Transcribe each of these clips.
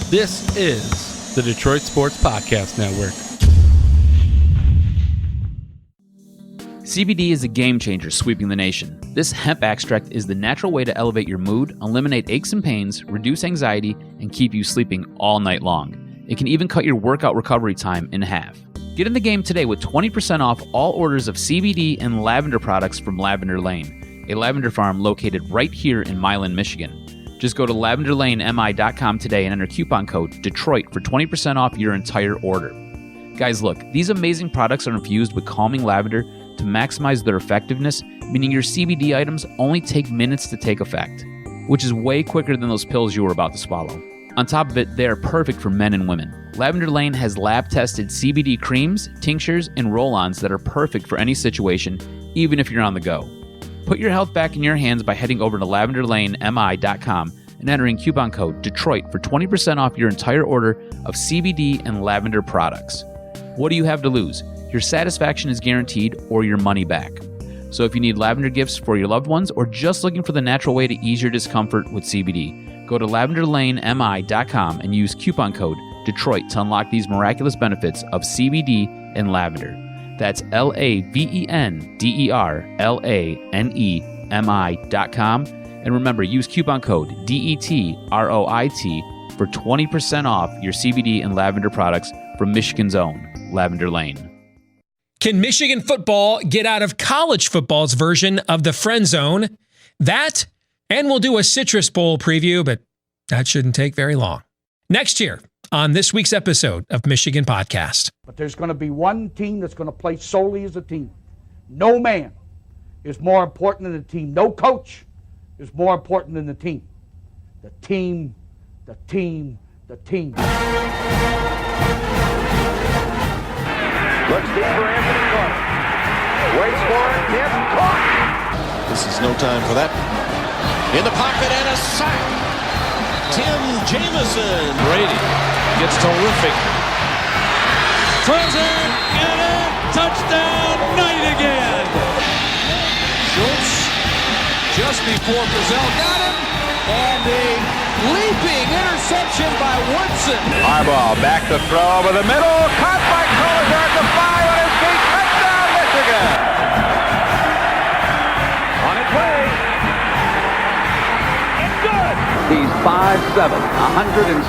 This is the Detroit Sports Podcast Network. CBD is a game changer sweeping the nation. This hemp extract is the natural way to elevate your mood, eliminate aches and pains, reduce anxiety, and keep you sleeping all night long. It can even cut your workout recovery time in half. Get in the game today with 20% off all orders of CBD and lavender products from Lavender Lane, a lavender farm located right here in Milan, Michigan. Just go to lavenderlanemi.com today and enter coupon code DETROIT for 20% off your entire order. Guys, look, these amazing products are infused with calming lavender to maximize their effectiveness, meaning your CBD items only take minutes to take effect, which is way quicker than those pills you were about to swallow. On top of it, they are perfect for men and women. Lavender Lane has lab-tested CBD creams, tinctures, and roll-ons that are perfect for any situation, even if you're on the go. Put your health back in your hands by heading over to lavenderlanemi.com and entering coupon code DETROIT for 20% off your entire order of CBD and lavender products. What do you have to lose? Your satisfaction is guaranteed or your money back. So if you need lavender gifts for your loved ones or just looking for the natural way to ease your discomfort with CBD, go to lavenderlanemi.com and use coupon code DETROIT to unlock these miraculous benefits of CBD and lavender. That's lavenderlanemi.com. And remember, use coupon code DETROIT for 20% off your CBD and lavender products from Michigan's own Lavender Lane. Can Michigan football get out of college football's version of the friend zone? That, and we'll do a Citrus Bowl preview, but that shouldn't take very long. Next year on this week's episode of Michigan Podcast. But there's going to be one team that's going to play solely as a team. No man is more important than the team. No coach is more important than the team. The team, the team, the team. Looks deep for Anthony Carter. Waits for it. Hit. Caught. This is no time for that. In the pocket and a sack. Tim Jamison. Brady gets terrific. Throws it and a touchdown. Knight again. Schultz just before Brazil got him. And a leaping interception by Woodson. Arbor back to throw over the middle. Caught by Collier at the 5 on his feet. Touchdown, Michigan. On its way. It's good. He's 5'7", 179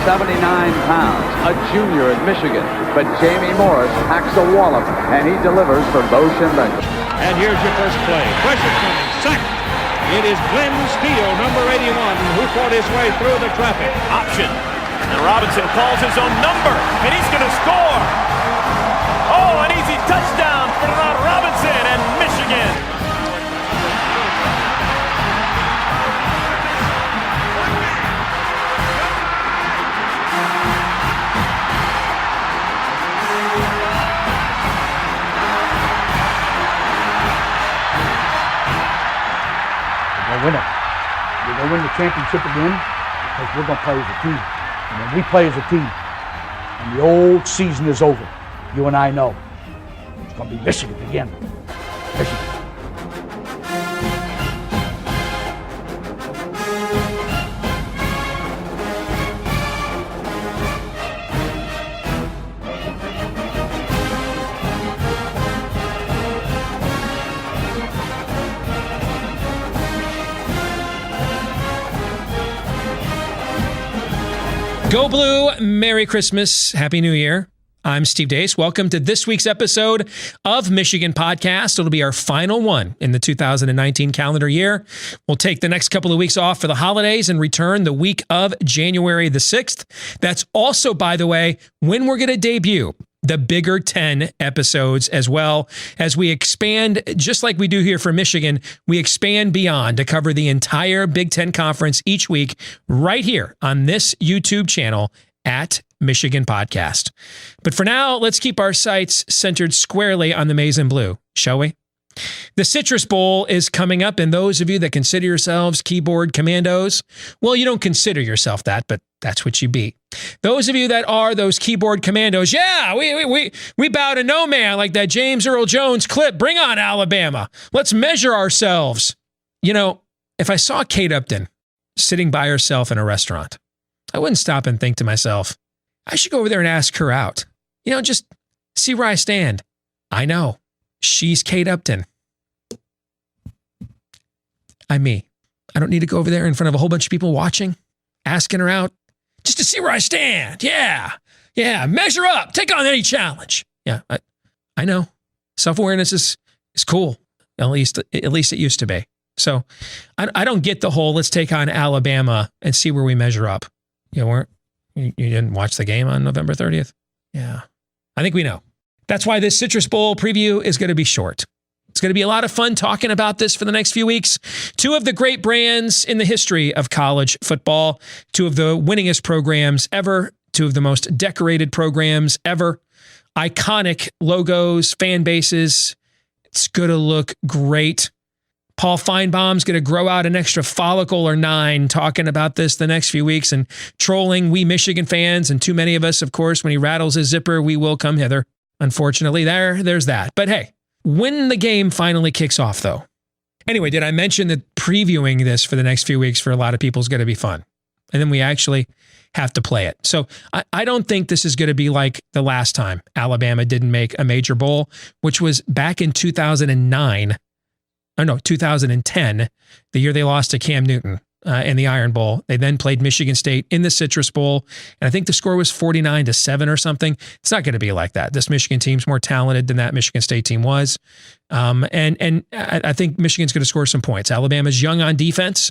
pounds, a junior at Michigan. But Jamie Morris packs a wallop, and he delivers for Bo Schembechler. And here's your first play. Pressure coming. Sack. It is Glenn Steele, number 81, who fought his way through the traffic. Option. And Robinson calls his own number, and he's going to score. Oh, an easy touchdown for Robinson and Michigan. Win it. We're going to win the championship again because we're going to play as a team. And when we play as a team and the old season is over, you and I know it's going to be Michigan again. Michigan. Go Blue, Merry Christmas, Happy New Year. I'm Steve Deace. Welcome to this week's episode of Michigan Podcast. It'll be our final one in the 2019 calendar year. We'll take the next couple of weeks off for the holidays and return the week of January the 6th. That's also, by the way, when we're going to debut the bigger 10 episodes, as well as we expand, just like we do here for Michigan, we expand beyond to cover the entire Big Ten Conference each week right here on this YouTube channel at Michigan Podcast. But for now, let's keep our sights centered squarely on the maize and blue, shall we? The Citrus Bowl is coming up, and those of you that consider yourselves keyboard commandos, well, you don't consider yourself that, but that's what you be. Those of you that are those keyboard commandos, yeah, we bow to no man, like that James Earl Jones clip. Bring on Alabama. Let's measure ourselves. You know, if I saw Kate Upton sitting by herself in a restaurant, I wouldn't stop and think to myself, I should go over there and ask her out. Just see where I stand. I know. She's Kate Upton. I'm me. I don't need to go over there in front of a whole bunch of people watching, asking her out, just to see where I stand. Yeah. Measure up. Take on any challenge. Yeah, I know. Self-awareness is cool. At least it used to be. So I don't get the whole let's take on Alabama and see where we measure up. You didn't watch the game on November 30th? Yeah. I think we know. That's why this Citrus Bowl preview is going to be short. It's going to be a lot of fun talking about this for the next few weeks. Two of the great brands in the history of college football, two of the winningest programs ever, two of the most decorated programs ever, iconic logos, fan bases. It's going to look great. Paul Feinbaum's going to grow out an extra follicle or 9 talking about this the next few weeks and trolling we Michigan fans, and too many of us, of course, when he rattles his zipper, we will come hither. Unfortunately, there's that. But hey, when the game finally kicks off, though. Anyway, did I mention that previewing this for the next few weeks for a lot of people is going to be fun? And then we actually have to play it. So I don't think this is going to be like the last time Alabama didn't make a major bowl, which was back in 2010, the year they lost to Cam Newton in the Iron Bowl. They then played Michigan State in the Citrus Bowl, and I think the score was 49-7 or something. It's not going to be like that. This Michigan team's more talented than that Michigan State team was. And I think Michigan's going to score some points. Alabama's young on defense.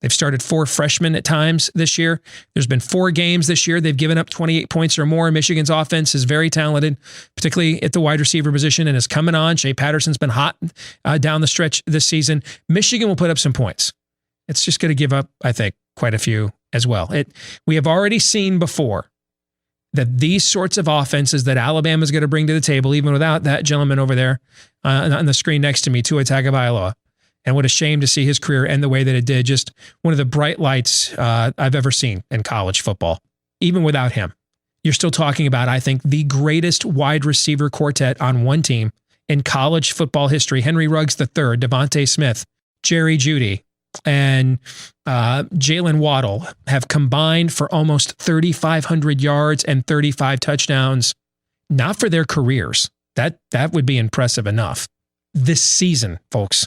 They've started 4 freshmen at times this year. There's been 4 games this year. They've given up 28 points or more. Michigan's offense is very talented, particularly at the wide receiver position, and is coming on. Shea Patterson's been hot down the stretch this season. Michigan will put up some points. It's just going to give up, I think, quite a few as well. We have already seen before that these sorts of offenses that Alabama is going to bring to the table, even without that gentleman over there on the screen next to me, Tua Tagovailoa. And what a shame to see his career end the way that it did. Just one of the bright lights I've ever seen in college football. Even without him, you're still talking about, I think, the greatest wide receiver quartet on one team in college football history. Henry Ruggs III, Devontae Smith, Jerry Jeudy, and Jalen Waddle have combined for almost 3,500 yards and 35 touchdowns. Not for their careers. That would be impressive enough. This season, folks.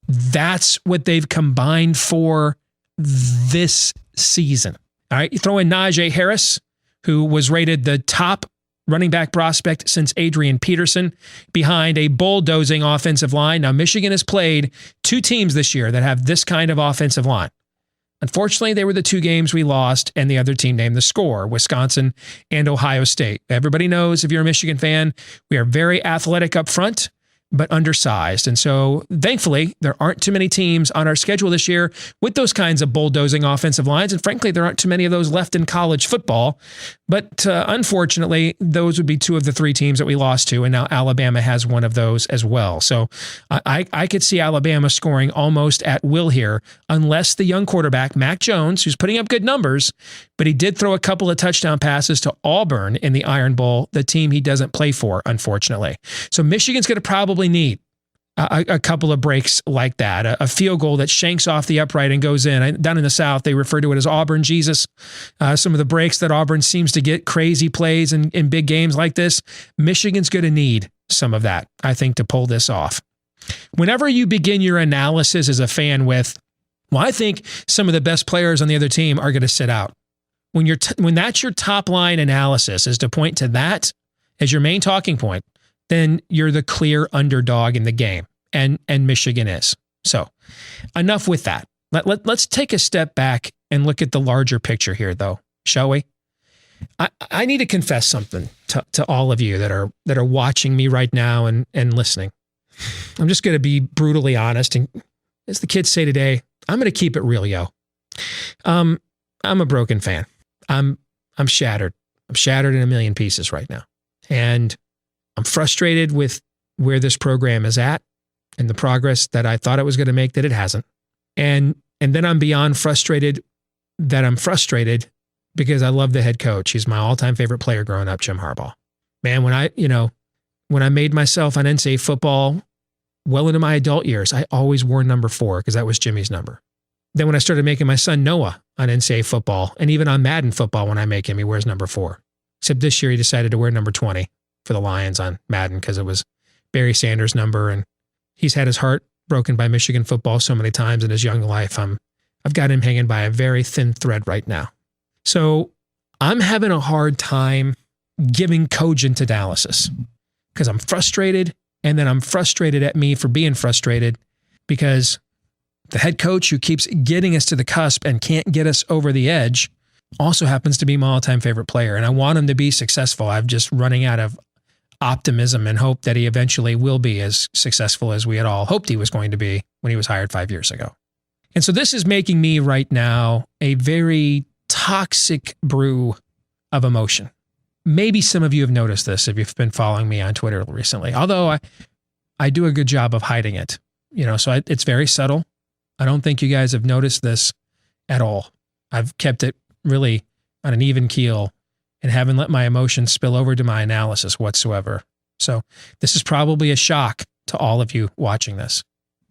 That's what they've combined for this season. All right, you throw in Najee Harris, who was rated the top running back prospect since Adrian Peterson, behind a bulldozing offensive line. Now, Michigan has played 2 teams this year that have this kind of offensive line. Unfortunately, they were the 2 games we lost, and the other team named the score, Wisconsin and Ohio State. Everybody knows, if you're a Michigan fan, we are very athletic up front, but undersized. And so thankfully, there aren't too many teams on our schedule this year with those kinds of bulldozing offensive lines. And frankly, there aren't too many of those left in college football. But unfortunately, those would be 2 of the 3 teams that we lost to. And now Alabama has one of those as well. So I could see Alabama scoring almost at will here, unless the young quarterback, Mac Jones, who's putting up good numbers, but he did throw a couple of touchdown passes to Auburn in the Iron Bowl, the team he doesn't play for, unfortunately. So Michigan's going to probably need a couple of breaks like that, a field goal that shanks off the upright and goes in. Down in the South, they refer to it as Auburn Jesus. Some of the breaks that Auburn seems to get, crazy plays in big games like this, Michigan's going to need some of that, I think, to pull this off. Whenever you begin your analysis as a fan with, well, I think some of the best players on the other team are going to sit out. When that's your top line analysis, is to point to that as your main talking point, then you're the clear underdog in the game, and Michigan is. So enough with that. Let's take a step back and look at the larger picture here, though, shall we? I need to confess something to all of you that are watching me right now and listening. I'm just going to be brutally honest, and as the kids say today, I'm going to keep it real, yo. I'm a broken fan. I'm shattered. I'm shattered in a million pieces right now, and I'm frustrated with where this program is at and the progress that I thought it was going to make that it hasn't. And then I'm beyond frustrated that I'm frustrated because I love the head coach. He's my all-time favorite player growing up, Jim Harbaugh. Man, when I made myself on NCAA football well into my adult years, I always wore number 4 because that was Jimmy's number. Then when I started making my son Noah on NCAA football and even on Madden football when I make him, he wears number 4. Except this year he decided to wear number 20 for the Lions on Madden because it was Barry Sanders' number, and he's had his heart broken by Michigan football so many times in his young life. I've got him hanging by a very thin thread right now. So I'm having a hard time giving cogent analysis because I'm frustrated, and then I'm frustrated at me for being frustrated because the head coach who keeps getting us to the cusp and can't get us over the edge also happens to be my all-time favorite player, and I want him to be successful. I'm just running out of optimism and hope that he eventually will be as successful as we had all hoped he was going to be when he was hired 5 years ago. And so this is making me right now a very toxic brew of emotion. Maybe some of you have noticed this if you've been following me on Twitter recently, although I do a good job of hiding it. So it's very subtle. I don't think you guys have noticed this at all. I've kept it really on an even keel and haven't let my emotions spill over to my analysis whatsoever. So this is probably a shock to all of you watching this.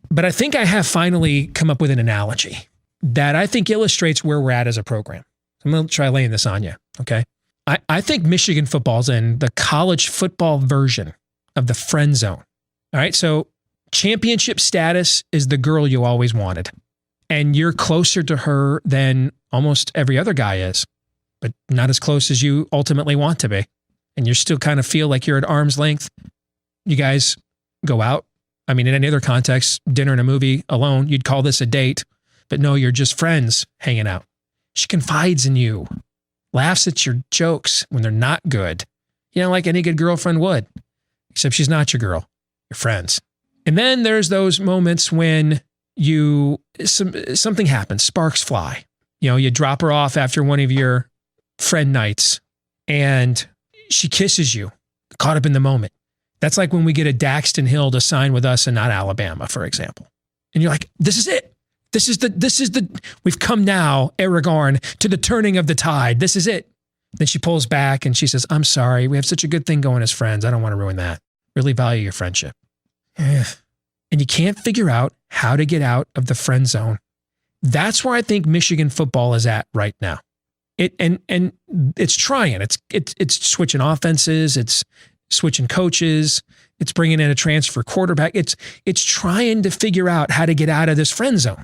But I think I have finally come up with an analogy that I think illustrates where we're at as a program. I'm going to try laying this on you, okay? I think Michigan football's in the college football version of the friend zone. All right, so championship status is the girl you always wanted, and you're closer to her than almost every other guy is, but not as close as you ultimately want to be. And you still kind of feel like you're at arm's length. You guys go out. I mean, in any other context, dinner and a movie alone, you'd call this a date, but no, you're just friends hanging out. She confides in you, laughs at your jokes when they're not good, like any good girlfriend would, except she's not your girl, you're friends. And then there's those moments when something happens, sparks fly. You drop her off after one of your friend nights and she kisses you, caught up in the moment. That's like when we get a Daxton Hill to sign with us and not Alabama, for example. And you're like, this is it. We've come now, Aragorn, to the turning of the tide. This is it. Then she pulls back and she says, I'm sorry. We have such a good thing going as friends. I don't want to ruin that. Really value your friendship. And you can't figure out how to get out of the friend zone. That's where I think Michigan football is at right now. It's trying. It's switching offenses. It's switching coaches. It's bringing in a transfer quarterback. It's trying to figure out how to get out of this friend zone.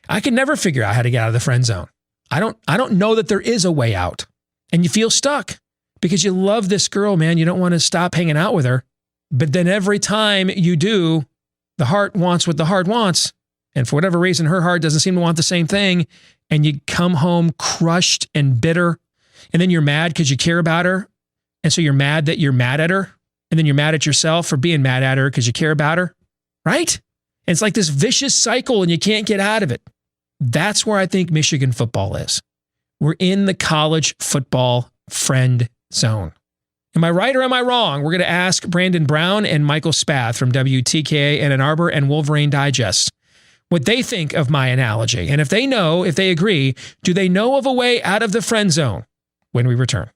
I can never figure out how to get out of the friend zone. I don't know that there is a way out. And you feel stuck because you love this girl, man. You don't want to stop hanging out with her. But then every time you do, the heart wants what the heart wants. And for whatever reason, her heart doesn't seem to want the same thing. And you come home crushed and bitter. And then you're mad because you care about her. And so you're mad that you're mad at her. And then you're mad at yourself for being mad at her because you care about her. Right? And it's like this vicious cycle and you can't get out of it. That's where I think Michigan football is. We're in the college football friend zone. Am I right or am I wrong? We're going to ask Brandon Brown and Michael Spath from WTKA-Ann Arbor and Wolverine Digest what they think of my analogy. And if they agree, do they know of a way out of the friend zone? When we return.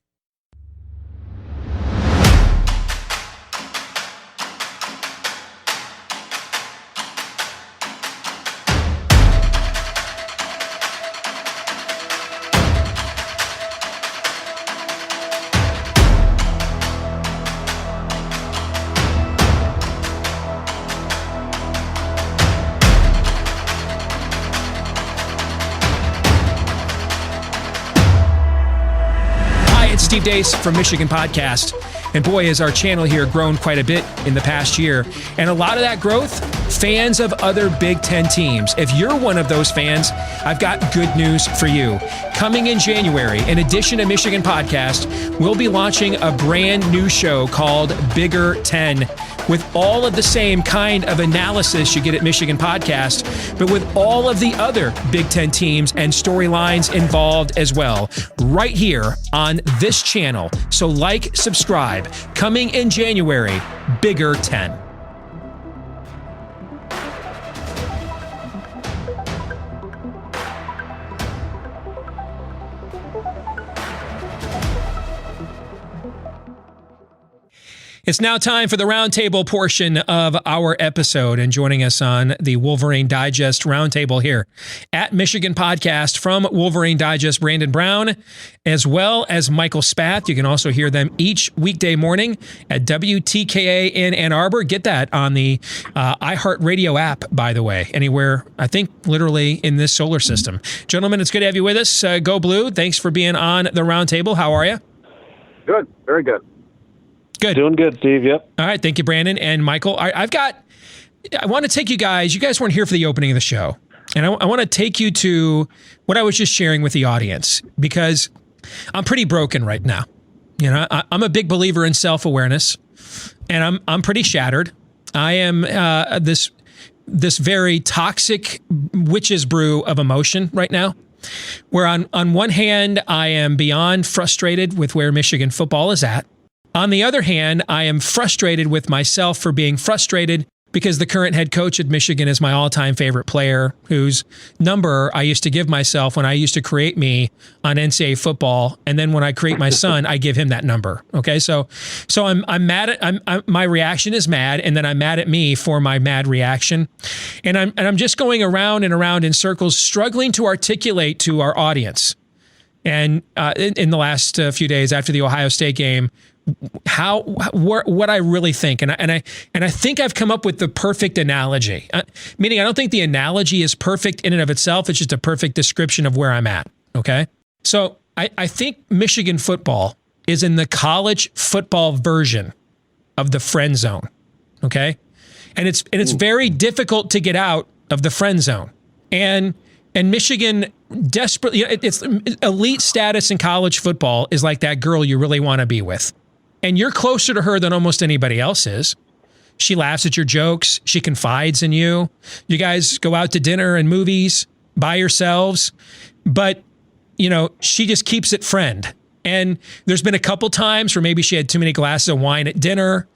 Steve Deace from Michigan Podcast. And boy, has our channel here grown quite a bit in the past year. And a lot of that growth, fans of other Big Ten teams. If you're one of those fans, I've got good news for you. Coming in January, in addition to Michigan Podcast, we'll be launching a brand new show called Bigger 10 with all of the same kind of analysis you get at Michigan Podcast, but with all of the other Big Ten teams and storylines involved as well, right here on this channel. So like, subscribe. Coming in January, Bigger 10. It's now time for the roundtable portion of our episode, and joining us on the Wolverine Digest roundtable here at Michigan Podcast from Wolverine Digest, Brandon Brown, as well as Michael Spath. You can also hear them each weekday morning at WTKA in Ann Arbor. Get that on the iHeartRadio app, by the way, anywhere, I think, literally in this solar system. Gentlemen, it's good to have you with us. Go Blue. Thanks for being on the roundtable. How are you? Good. Very good. Good. Doing good, Steve. Yep. All right. Thank you, Brandon and Michael. I want to take you guys weren't here for the opening of the show. And I want to take you to what I was just sharing with the audience, because I'm pretty broken right now. You know, I'm a big believer in self-awareness, and I'm pretty shattered. I am this very toxic witch's brew of emotion right now, where on one hand, I am beyond frustrated with where Michigan football is at. On the other hand, I am frustrated with myself for being frustrated because the current head coach at Michigan is my all-time favorite player, whose number I used to give myself when I used to create me on NCAA football, and then when I create my son, I give him that number. Okay, so I'm mad at my reaction is mad, and then I'm mad at me for my mad reaction, and I'm just going around and around in circles, struggling to articulate to our audience, and in the last few days after the Ohio State game, what I really think, and I think I've come up with the perfect analogy. Meaning, I don't think the analogy is perfect in and of itself. It's just a perfect description of where I'm at. Okay, so I think Michigan football is in the college football version of the friend zone. Okay, and it's very difficult to get out of the friend zone, and Michigan desperately. It's elite status in college football is like that girl you really want to be with. And you're closer to her than almost anybody else is. She laughs at your jokes. She confides in you. You guys go out to dinner and movies by yourselves. But, you know, she just keeps it friend. And there's been a couple times where maybe she had too many glasses of wine at dinner.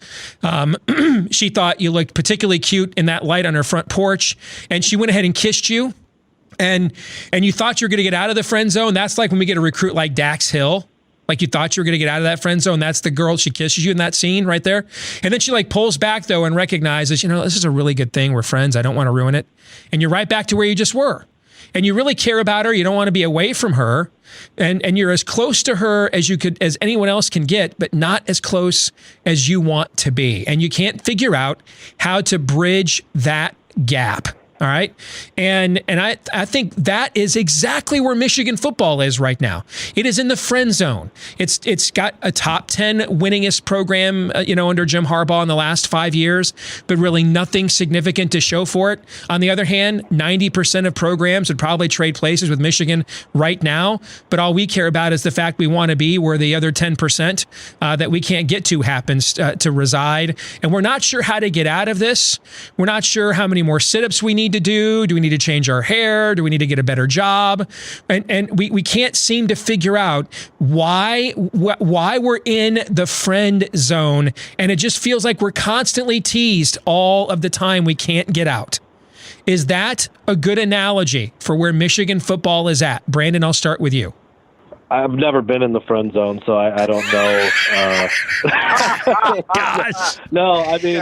She thought you looked particularly cute in that light on her front porch. And she went ahead and kissed you. And you thought you were going to get out of the friend zone. That's like when we get a recruit like Dax Hill. Like you thought you were going to get out of that friend zone. That's the girl. She kisses you in that scene right there. And then she like pulls back though and recognizes, you know, this is a really good thing. We're friends. I don't want to ruin it. And you're right back to where you just were. And you really care about her. You don't want to be away from her. And you're as close to her as anyone else can get, but not as close as you want to be. And you can't figure out how to bridge that gap. All right. And I think that is exactly where Michigan football is right now. It is in the friend zone. It's got a top 10 winningest program, under Jim Harbaugh in the last 5 years, but really nothing significant to show for it. On the other hand, 90% of programs would probably trade places with Michigan right now. But all we care about is the fact we want to be where the other 10% that we can't get to happens to reside. And we're not sure how to get out of this. We're not sure how many more sit-ups we need to do. Do we need to change our hair? Do we need to get a better job? And we can't seem to figure out why we're in the friend zone. And it just feels like we're constantly teased all of the time. We can't get out. Is that a good analogy for where Michigan football is at? Brandon, I'll start with you. I've never been in the friend zone, so I don't know. Oh, gosh. No, I mean,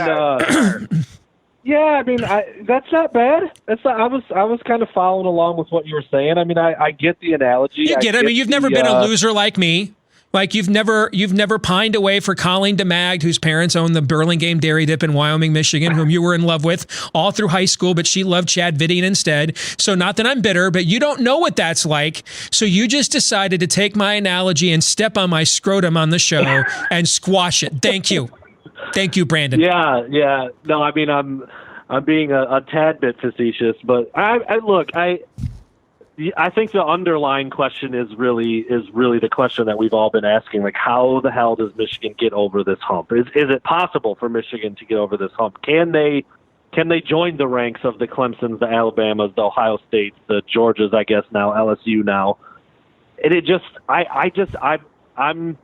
yeah, I mean, that's not bad. I was kind of following along with what you were saying. I mean, I get the analogy. You get it. I mean, you've never been a loser like me. Like you've never pined away for Colleen DeMagd, whose parents owned the Burlingame Dairy Dip in Wyoming, Michigan, whom you were in love with all through high school, but she loved Chad Vidian instead. So not that I'm bitter, but you don't know what that's like. So you just decided to take my analogy and step on my scrotum on the show and squash it. Thank you. Thank you, Brandon. Yeah. No, I mean, I'm being a tad bit facetious, but I think the underlying question is really the question that we've all been asking. Like, how the hell does Michigan get over this hump? Is it possible for Michigan to get over this hump? Can they join the ranks of the Clemsons, the Alabamas, the Ohio States, the Georgias, I guess now, LSU now? And it just, I'm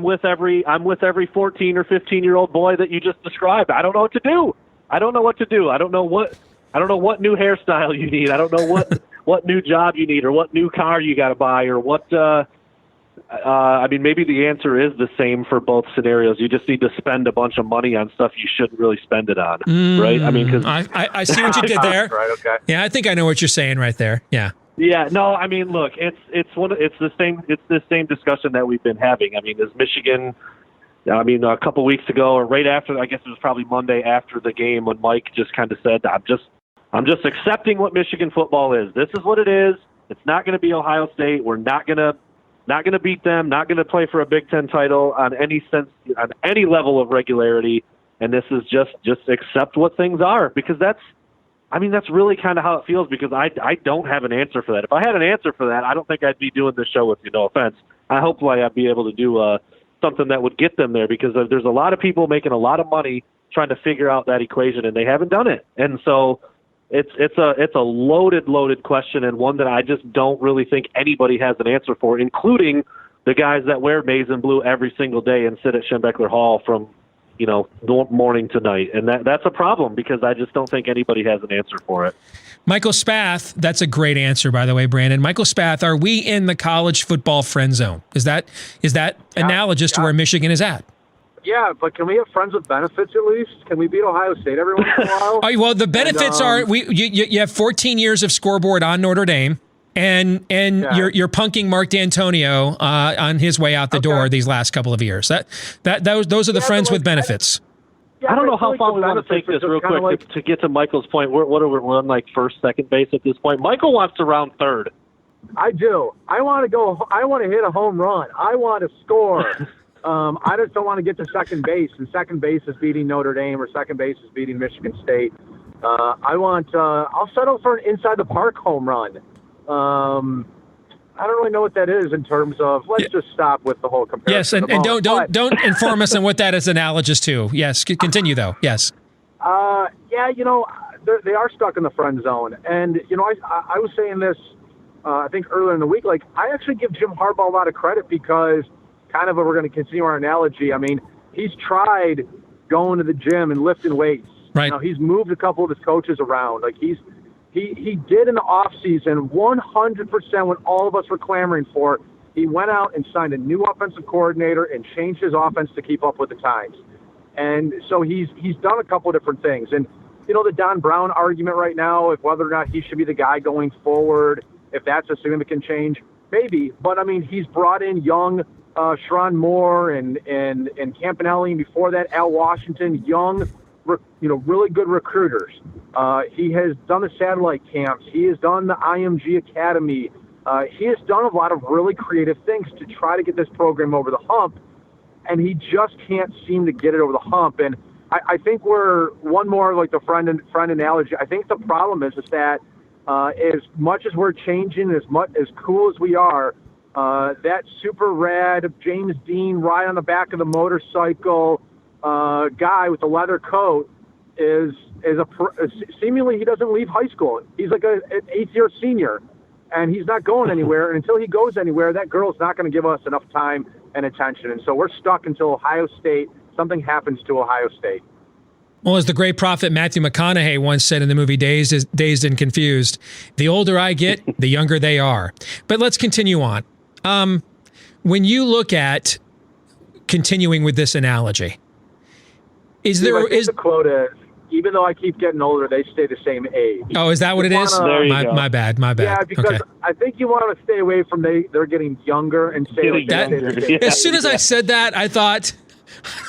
with every 14 or 15-year-old boy that you just described. I don't know what to do. I don't know what new hairstyle you need. I don't know what new job you need or what new car you got to buy or what I mean, maybe the answer is the same for both scenarios. You just need to spend a bunch of money on stuff you shouldn't really spend it on, right? I mean, because I see what you did there. Right? Okay. Yeah, I think I know what you're saying right there. Yeah. Yeah. No, I mean, look, it's the same discussion that we've been having. I mean, is Michigan? I mean, a couple weeks ago, or right after, I guess it was probably Monday after the game, when Mike just kind of said, I'm just accepting what Michigan football is. This is what it is. It's not going to be Ohio State. We're not going to beat them. Not going to play for a Big Ten title on any level of regularity. And this is just accept what things are, because that's really kind of how it feels. Because I don't have an answer for that. If I had an answer for that, I don't think I'd be doing this show with you. No offense. I hope I'd be able to do something that would get them there, because there's a lot of people making a lot of money trying to figure out that equation, and they haven't done it. And so it's a loaded question, and one that I just don't really think anybody has an answer for, including the guys that wear maize and blue every single day and sit at Schembechler Hall from morning to night. And that's a problem, because I just don't think anybody has an answer for it. Michael Spath, that's a great answer, by the way, Brandon. Michael Spath, are we in the college football friend zone? Is that analogous to where Michigan is at? Yeah, but can we have friends with benefits at least? Can we beat Ohio State every once in a while? Well, the benefits are you have 14 years of scoreboard on Notre Dame, and you're punking Mark D'Antonio on his way out the door these last couple of years. Those are the friends with benefits. I don't know how far we want to take this real quick to get to Michael's point. We're on like first, second base at this point. Michael wants to round third. I do. I want to hit a home run. I want to score. I just don't want to get to second base, and second base is beating Notre Dame, or second base is beating Michigan State. I'll settle for an inside the park home run. I don't really know what that is in terms of. Let's just stop with the whole comparison. Yes, and don't inform us on what that is analogous to. Yes, continue though. Yes. They are stuck in the friend zone, and I was saying this, I think earlier in the week. Like, I actually give Jim Harbaugh a lot of credit, because kind of, we're going to continue our analogy. I mean, he's tried going to the gym and lifting weights. Right. He's moved a couple of his coaches around. Like, he did in the offseason 100% what all of us were clamoring for. He went out and signed a new offensive coordinator and changed his offense to keep up with the times. And so he's done a couple of different things. And, the Don Brown argument right now, if whether or not he should be the guy going forward, if that's a significant change, maybe. But, I mean, he's brought in young Sherrone Moore and Campanelli, and before that, Al Washington, young, really good recruiters. He has done the satellite camps. He has done the IMG Academy. He has done a lot of really creative things to try to get this program over the hump, and he just can't seem to get it over the hump. And I think we're one more like the friend analogy. I think the problem is that as much as we're changing, as cool as we are, that super rad James Dean ride on the back of the motorcycle guy with the leather coat is seemingly he doesn't leave high school. He's like an 8th year senior, and he's not going anywhere. And until he goes anywhere, that girl's not going to give us enough time and attention. And so we're stuck until something happens to Ohio State. Well, as the great prophet Matthew McConaughey once said in the movie Dazed and Confused, the older I get, the younger they are. But let's continue on. When you look at continuing with this analogy, the quote is, even though I keep getting older, they stay the same age. Oh, is that what it is? My bad. Yeah, because I think you want to stay away from they're getting younger and stay that. As soon as I said that, I thought,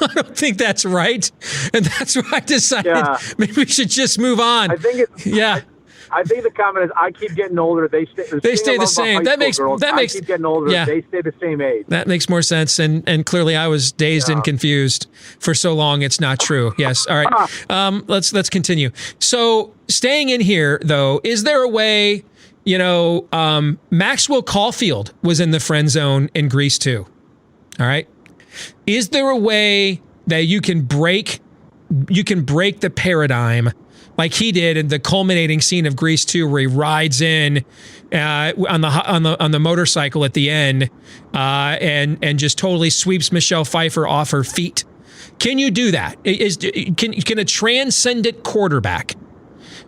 I don't think that's right, and that's why I decided maybe we should just move on. I think the comment is, I keep getting older. They stay the same. That makes I keep getting older. Yeah. They stay the same age. That makes more sense. And clearly, I was dazed and confused for so long. It's not true. Yes. All right. Let's continue. So, staying in here though, is there a way? Maxwell Caulfield was in the friend zone in Grease too. All right. Is there a way that you can break the paradigm? Like he did in the culminating scene of Grease 2, where he rides in on the motorcycle at the end and just totally sweeps Michelle Pfeiffer off her feet. Can you do that? Can a transcendent quarterback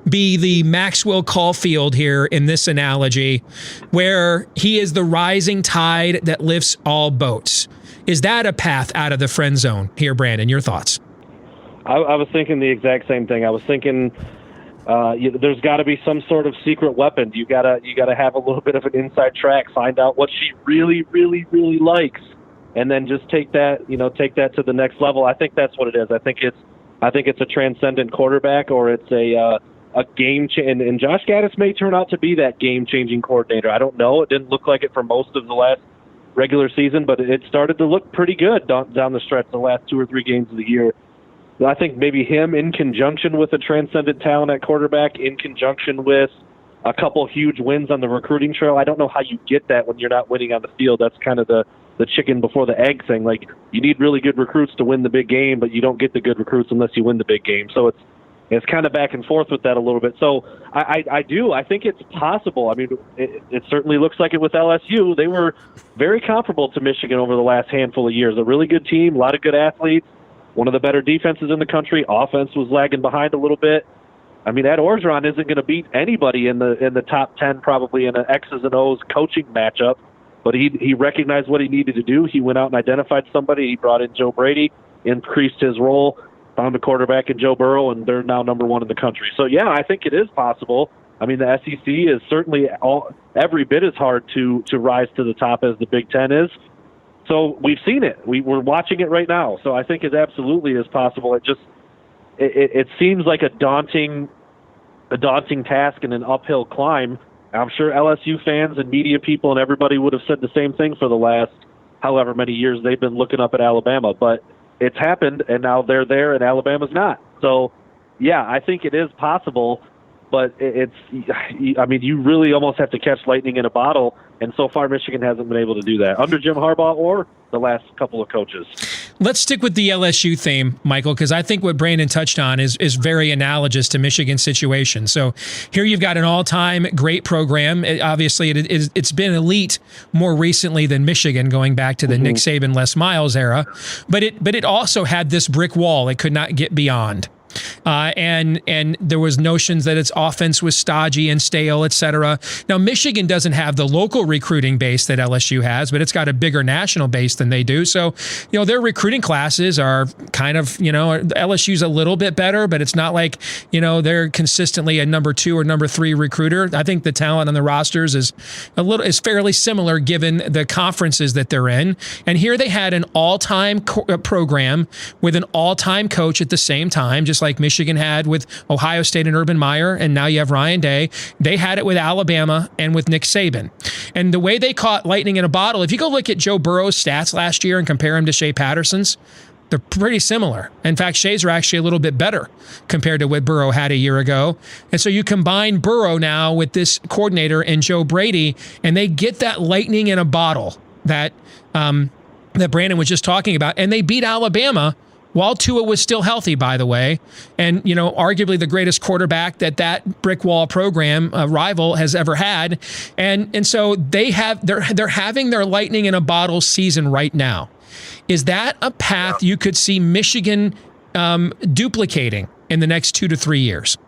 be the Maxwell Caulfield here in this analogy, where he is the rising tide that lifts all boats? Is that a path out of the friend zone here, Brandon? Your thoughts? I was thinking the exact same thing. I was thinking there's got to be some sort of secret weapon. You gotta have a little bit of an inside track, find out what she really, really, really likes, and then just take that to the next level. I think that's what it is. I think it's a transcendent quarterback, or it's a game change. And Josh Gaddis may turn out to be that game-changing coordinator. I don't know. It didn't look like it for most of the last regular season, but it started to look pretty good down the stretch the last 2 or 3 games of the year. I think maybe him in conjunction with a transcendent talent at quarterback, in conjunction with a couple huge wins on the recruiting trail. I don't know how you get that when you're not winning on the field. That's kind of the chicken before the egg thing. Like, you need really good recruits to win the big game, but you don't get the good recruits unless you win the big game. So it's kind of back and forth with that a little bit. So I think it's possible. I mean, it certainly looks like it with LSU. They were very comparable to Michigan over the last handful of years. A really good team, a lot of good athletes, one of the better defenses in the country. Offense was lagging behind a little bit. I mean, Ed Orgeron isn't going to beat anybody in the top 10 probably in an X's and O's coaching matchup, but he recognized what he needed to do. He went out and identified somebody. He brought in Joe Brady, increased his role, found a quarterback in Joe Burrow, and they're now number 1 in the country. So, yeah, I think it is possible. I mean, the SEC is certainly every bit as hard to rise to the top as the Big Ten is. So we've seen it. We're watching it right now. So I think it absolutely is possible. It seems like a daunting task and an uphill climb. I'm sure LSU fans and media people and everybody would have said the same thing for the last however many years they've been looking up at Alabama. But it's happened, and now they're there, and Alabama's not. So, yeah, I think it is possible. But you really almost have to catch lightning in a bottle, and so far Michigan hasn't been able to do that under Jim Harbaugh or the last couple of coaches. Let's stick with the LSU theme, Michael, because I think what Brandon touched on is very analogous to Michigan's situation. So here you've got an all-time great program. Obviously, it's been elite more recently than Michigan, going back to the Nick Saban, Les Miles era. But it also had this brick wall it could not get beyond. And there was notions that its offense was stodgy and stale, et cetera. Now, Michigan doesn't have the local recruiting base that LSU has, but it's got a bigger national base than they do. So, their recruiting classes are kind of, LSU's a little bit better, but it's not like, they're consistently a number 2 or number 3 recruiter. I think the talent on the rosters is fairly similar given the conferences that they're in. And here they had an all-time program with an all-time coach at the same time, just like Michigan had with Ohio State and Urban Meyer, and now you have Ryan Day. They had it with Alabama and with Nick Saban. And the way they caught lightning in a bottle, if you go look at Joe Burrow's stats last year and compare him to Shea Patterson's, they're pretty similar. In fact, Shea's are actually a little bit better compared to what Burrow had a year ago. And so you combine Burrow now with this coordinator and Joe Brady, and they get that lightning in a bottle that Brandon was just talking about, and they beat Alabama while Tua was still healthy, by the way, and arguably the greatest quarterback that brick wall program rival has ever had, and so they're having their lightning in a bottle season right now. Is that a path you could see Michigan duplicating in the next 2 to 3 years?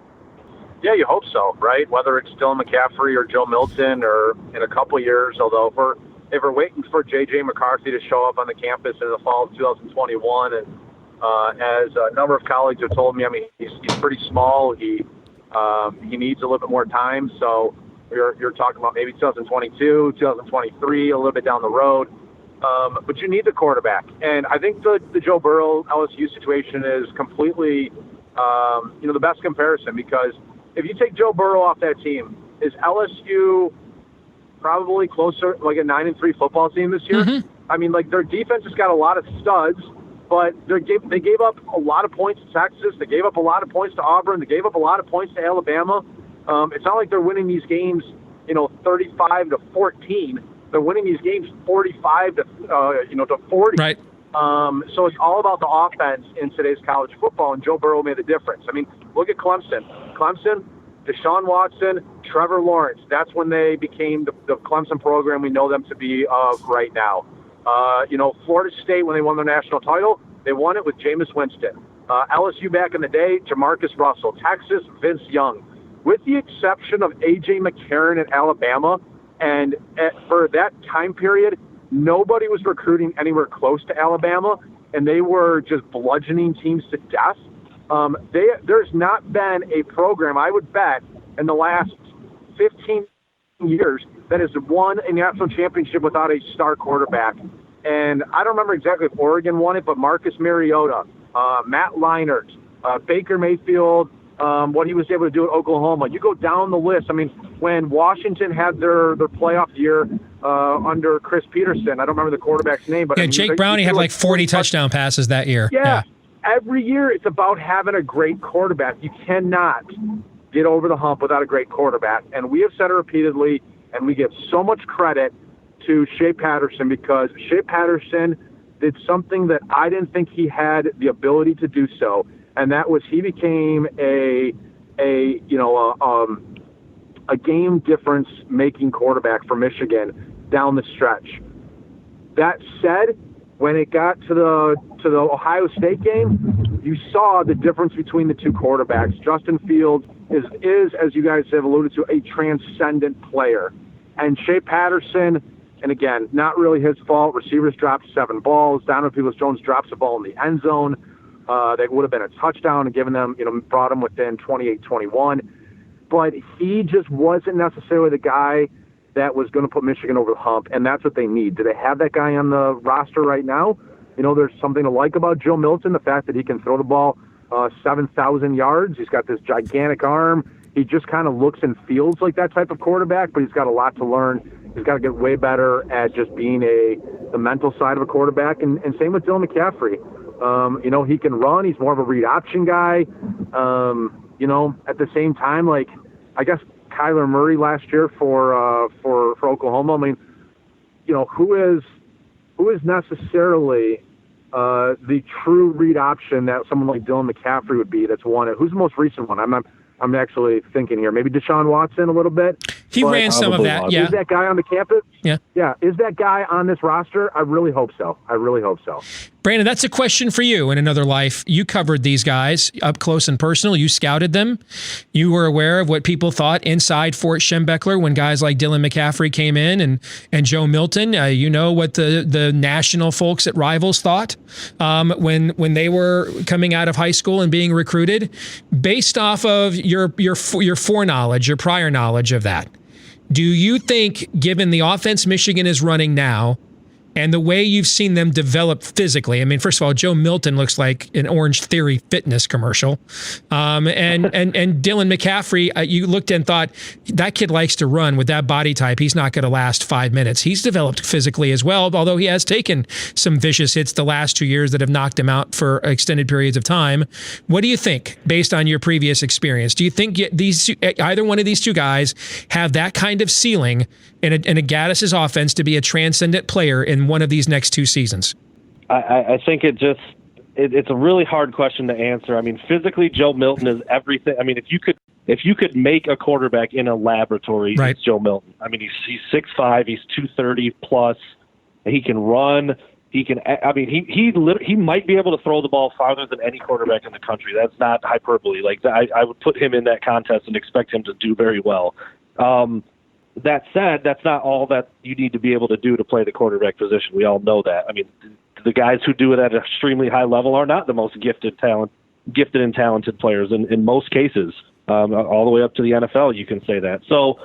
Yeah, you hope so, right? Whether it's Dylan McCaffrey or Joe Milton, or in a couple of years, although if we're waiting for J.J. McCarthy to show up on the campus in the fall of 2021, and as a number of colleagues have told me, I mean, he's pretty small. He needs a little bit more time. So you're talking about maybe 2022, 2023, a little bit down the road. But you need the quarterback. And I think the Joe Burrow LSU situation is completely, the best comparison, because if you take Joe Burrow off that team, is LSU probably closer, like a 9-3 football team this year? Mm-hmm. I mean, like, their defense has got a lot of studs, but they gave up a lot of points to Texas. They gave up a lot of points to Auburn. They gave up a lot of points to Alabama. It's not like they're winning these games, 35-14. They're winning these games 45 to 40. Right. So it's all about the offense in today's college football, and Joe Burrow made a difference. I mean, look at Clemson. Deshaun Watson, Trevor Lawrence. That's when they became the Clemson program we know them to be of right now. Florida State, when they won their national title, they won it with Jameis Winston. LSU back in the day, Jamarcus Russell. Texas, Vince Young. With the exception of A.J. McCarron at Alabama, and for that time period, nobody was recruiting anywhere close to Alabama, and they were just bludgeoning teams to death. There's not been a program, I would bet, in the last 15 years that has won a national championship without a star quarterback. And I don't remember exactly if Oregon won it, but Marcus Mariota, Matt Leinart, Baker Mayfield, what he was able to do at Oklahoma. You go down the list. I mean, when Washington had their playoff year under Chris Peterson, I don't remember the quarterback's name, but yeah, Jake Browning had like 40 touchdown passes that year. Yeah. Every year it's about having a great quarterback. You cannot get over the hump without a great quarterback. And we have said it repeatedly, and we give so much credit to Shea Patterson because Shea Patterson did something that I didn't think he had the ability to do so, and that was he became a game difference making quarterback for Michigan down the stretch. That said, when it got to the Ohio State game, you saw the difference between the two quarterbacks. Justin Fields is, as you guys have alluded to, a transcendent player. And Shea Patterson, and again, not really his fault. Receivers dropped 7 balls. Donovan Peoples-Jones drops a ball in the end zone. That would have been a touchdown and given them, brought them within 28-21. But he just wasn't necessarily the guy that was going to put Michigan over the hump, and that's what they need. Do they have that guy on the roster right now? There's something to like about Joe Milton, the fact that he can throw the ball 7,000 yards. He's got this gigantic arm. He just kind of looks and feels like that type of quarterback, but he's got a lot to learn. He's got to get way better at just being the mental side of a quarterback, and same with Dylan McCaffrey. He can run. He's more of a read option guy. At the same time, I guess Kyler Murray last year for Oklahoma. I mean, who is necessarily the true read option that someone like Dylan McCaffrey would be? That's one. Who's the most recent one? I'm actually thinking here. Maybe Deshaun Watson a little bit. He ran some of that. Yeah. Is that guy on the campus? Yeah. Yeah. Is that guy on this roster? I really hope so. Brandon, that's a question for you. In another life, you covered these guys up close and personal. You scouted them. You were aware of what people thought inside Fort Schembechler when guys like Dylan McCaffrey came in and Joe Milton. You know what the national folks at Rivals thought when they were coming out of high school and being recruited. Based off of your foreknowledge, your prior knowledge of that, do you think, given the offense Michigan is running now, and the way you've seen them develop physically, I mean, first of all, Joe Milton looks like an Orange Theory fitness commercial. And Dylan McCaffrey, you looked and thought, that kid likes to run with that body type. He's not going to last 5 minutes. He's developed physically as well, although he has taken some vicious hits the last 2 years that have knocked him out for extended periods of time. What do you think, based on your previous experience? Do you think either one of these two guys have that kind of ceiling in a Gaddis's offense to be a transcendent player in one of these next 2 seasons? I think it's a really hard question to answer. I mean, physically, Joe Milton is everything. I mean, if you could make a quarterback in a laboratory, right, it's Joe Milton. I mean, he's 6'5", he's 230 plus. He can run. He can. I mean, he might be able to throw the ball farther than any quarterback in the country. That's not hyperbole. I would put him in that contest and expect him to do very well. That said, that's not all that you need to be able to do to play the quarterback position. We all know that. I mean, the guys who do it at an extremely high level are not the most gifted and talented players in most cases. All the way up to the NFL, you can say that. So,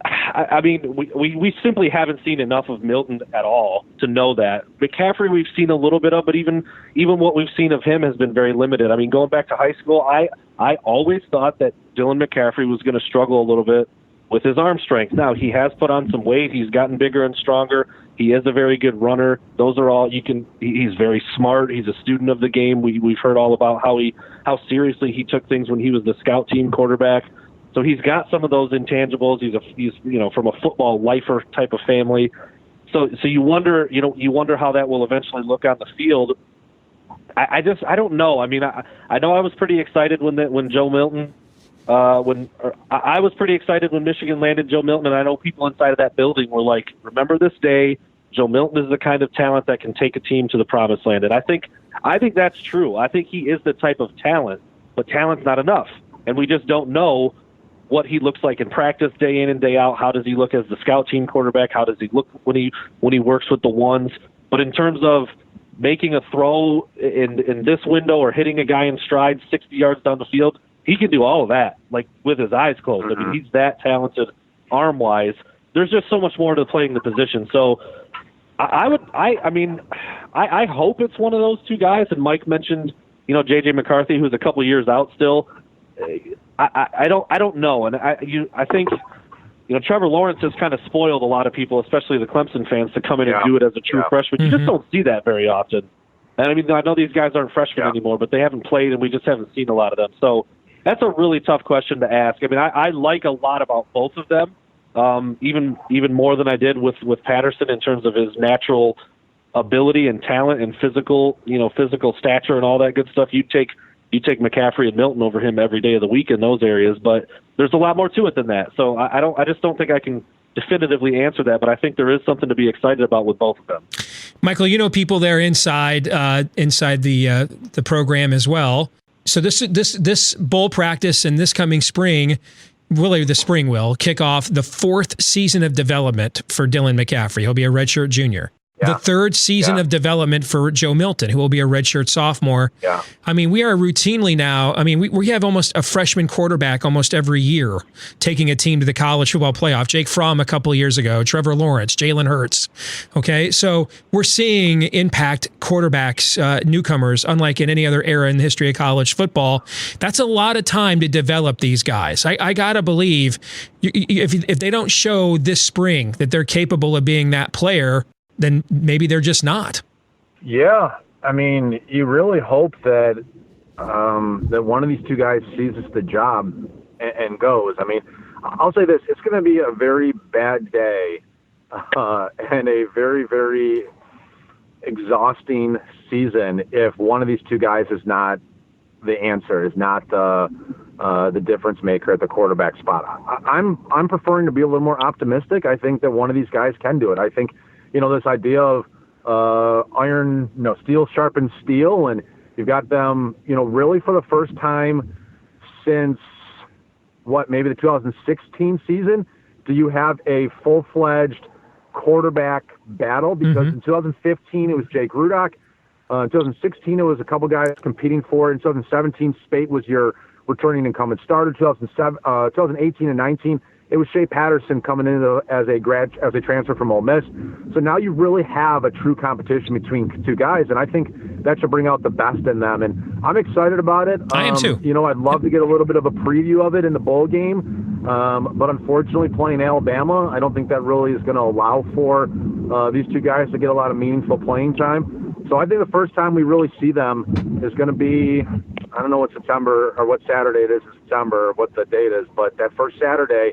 I mean, we simply haven't seen enough of Milton at all to know that. McCaffrey we've seen a little bit of, but even what we've seen of him has been very limited. I mean, going back to high school, I always thought that Dylan McCaffrey was going to struggle a little bit with his arm strength. Now, he has put on some weight. He's gotten bigger and stronger. He is a very good runner. Those are all he's very smart. He's a student of the game. We've heard all about how seriously he took things when he was the scout team quarterback. So he's got some of those intangibles. He's from a football lifer type of family. So you wonder how that will eventually look on the field. I don't know. I mean, I know I was pretty excited when Joe Milton I was pretty excited when Michigan landed Joe Milton, and I know people inside of that building were like, remember this day, Joe Milton is the kind of talent that can take a team to the promised land. And I think that's true. I think he is the type of talent, but talent's not enough. And we just don't know what he looks like in practice day in and day out. How does he look as the scout team quarterback? How does he look when he works with the ones? But in terms of making a throw in this window or hitting a guy in stride 60 yards down the field, he can do all of that, like with his eyes closed. I mean, he's that talented arm-wise. There's just so much more to playing the position. So I hope it's one of those two guys. And Mike mentioned, J.J. McCarthy, who's a couple of years out still. I don't know. And I think, Trevor Lawrence has kind of spoiled a lot of people, especially the Clemson fans, to come in and do it as a true freshman. You just don't see that very often. And I mean, I know these guys aren't freshmen anymore, but they haven't played, and we just haven't seen a lot of them. So that's a really tough question to ask. I mean, I like a lot about both of them, even more than I did with Patterson in terms of his natural ability and talent and physical stature and all that good stuff. You take McCaffrey and Milton over him every day of the week in those areas, but there's a lot more to it than that. So I just don't think I can definitively answer that, but I think there is something to be excited about with both of them. Michael, people there inside the program as well. So this bowl practice and this coming spring, really the spring will kick off the 4th season of development for Dylan McCaffrey. He'll be a redshirt junior. The 3rd season of development for Joe Milton, who will be a redshirt sophomore. Yeah. I mean, we are routinely now, we have almost a freshman quarterback almost every year taking a team to the college football playoff. Jake Fromm a couple of years ago, Trevor Lawrence, Jalen Hurts. Okay, so we're seeing impact quarterbacks, newcomers, unlike in any other era in the history of college football. That's a lot of time to develop these guys. I got to believe if they don't show this spring that they're capable of being that player, then maybe they're just not. Yeah. I mean, you really hope that that one of these two guys seizes the job and goes. I mean, I'll say this. It's going to be a very bad day and a very, very exhausting season if one of these two guys is not the answer, is not the difference maker at the quarterback spot. I'm preferring to be a little more optimistic. I think that one of these guys can do it. I think, this idea of steel sharpens steel, and you've got them, really for the first time since maybe the 2016 season, do you have a full-fledged quarterback battle? Because in 2015 it was Jake Rudock. In 2016 it was a couple guys competing for it. In 2017, Spath was your returning incumbent starter. 2018 and 19. It was Shea Patterson coming in as a transfer from Ole Miss. So now you really have a true competition between two guys, and I think that should bring out the best in them. And I'm excited about it. I am too. I'd love to get a little bit of a preview of it in the bowl game, but unfortunately playing Alabama, I don't think that really is going to allow for these two guys to get a lot of meaningful playing time. So I think the first time we really see them is going to be, I don't know what September or what Saturday it is in September, or what the date is, but that first Saturday